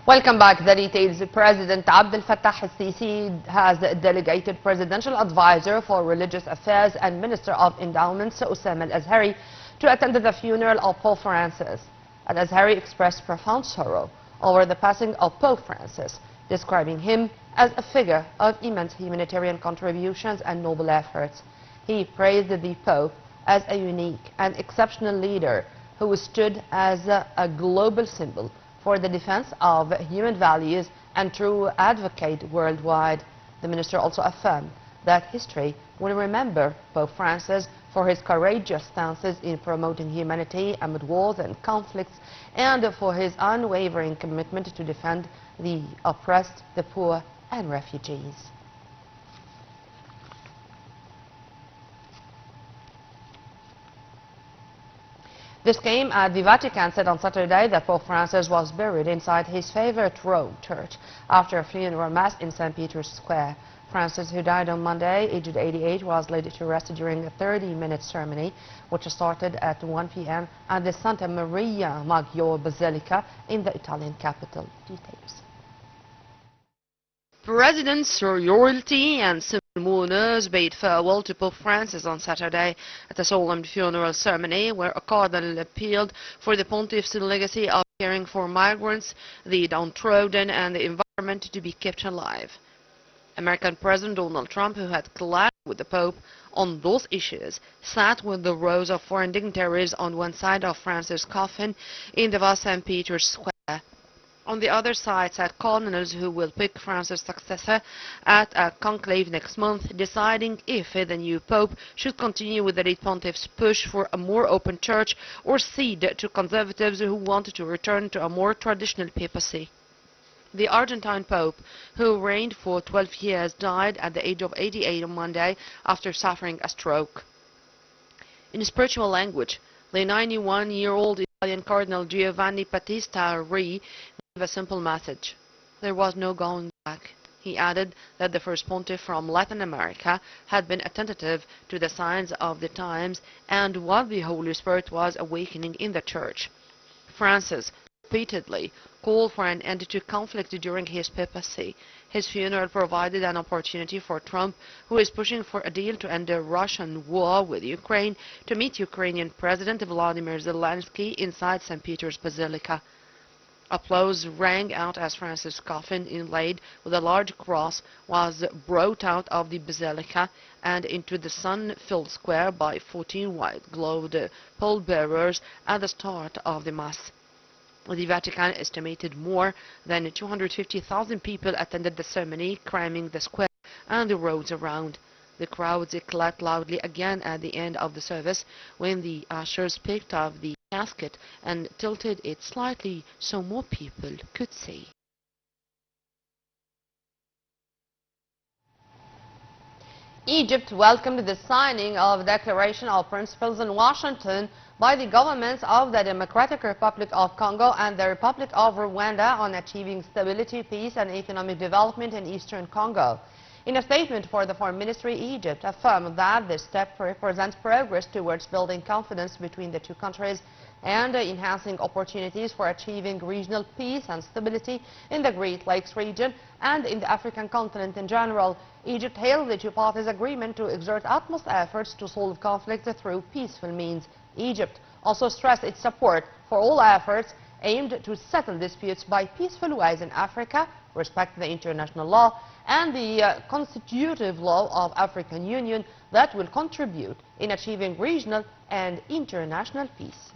Welcome back. The details. President Abdel Fattah al-Sisi has delegated Presidential Advisor for Religious Affairs and Minister of Endowments Osama al-Azhari to attend the funeral of Pope Francis. Al-Azhari expressed profound sorrow over the passing of Pope Francis, describing him as a figure of immense humanitarian contributions and noble efforts. He praised the Pope as a unique and exceptional leader who stood as a global symbol for the defense of human values and true advocate worldwide. The minister also affirmed that history will remember Pope Francis for his courageous stances in promoting humanity amid wars and conflicts, and for his unwavering commitment to defend the oppressed, the poor, and refugees. This came at the Vatican said on Saturday that Pope Francis was buried inside his favorite Rome church after a funeral mass in St. Peter's Square. Francis, who died on Monday, aged 88, was laid to rest during a 30-minute ceremony, which started at 1 p.m. at the Santa Maria Maggiore Basilica in the Italian capital. Details. Presidents, royalty and civil mourners bade farewell to Pope Francis on Saturday at a solemn funeral ceremony where a cardinal appealed for the pontiff's legacy of caring for migrants, the downtrodden and the environment to be kept alive. American President Donald Trump, who had collided with the Pope on those issues, sat with the rows of foreign dignitaries on one side of Francis' coffin in the vast St. Peter's Square. On the other side sat cardinals who will pick Francis' successor at a conclave next month, deciding if the new pope should continue with the late pontiff's push for a more open church or cede to conservatives who wanted to return to a more traditional papacy. The Argentine pope, who reigned for 12 years, died at the age of 88 on Monday after suffering a stroke. In spiritual language, the 91-year-old Italian Cardinal Giovanni Battista Re gave a simple message. There was no going back. He added that the first pontiff from Latin America had been attentive to the signs of the times and what the Holy Spirit was awakening in the Church. Francis repeatedly called for an end to conflict during his papacy. His funeral provided an opportunity for Trump, who is pushing for a deal to end the Russian war with Ukraine, to meet Ukrainian President Volodymyr Zelensky inside St. Peter's Basilica. Applause rang out as Francis' coffin, inlaid with a large cross, was brought out of the basilica and into the sun-filled square by 14 white-gloved pallbearers at the start of the Mass. The Vatican estimated more than 250,000 people attended the ceremony, cramming the square and the roads around. The crowds clapped loudly again at the end of the service when the ushers picked up the casket and tilted it slightly so more people could see. Egypt welcomed the signing of the Declaration of Principles in Washington by the governments of the Democratic Republic of Congo and the Republic of Rwanda on achieving stability, peace and economic development in eastern Congo. In a statement for the Foreign Ministry, Egypt affirmed that this step represents progress towards building confidence between the two countries and enhancing opportunities for achieving regional peace and stability in the Great Lakes region and in the African continent in general. Egypt hailed the two parties' agreement to exert utmost efforts to solve conflicts through peaceful means. Egypt also stressed its support for all efforts aimed to settle disputes by peaceful ways in Africa, respect the international law and the constitutive law of African Union that will contribute in achieving regional and international peace.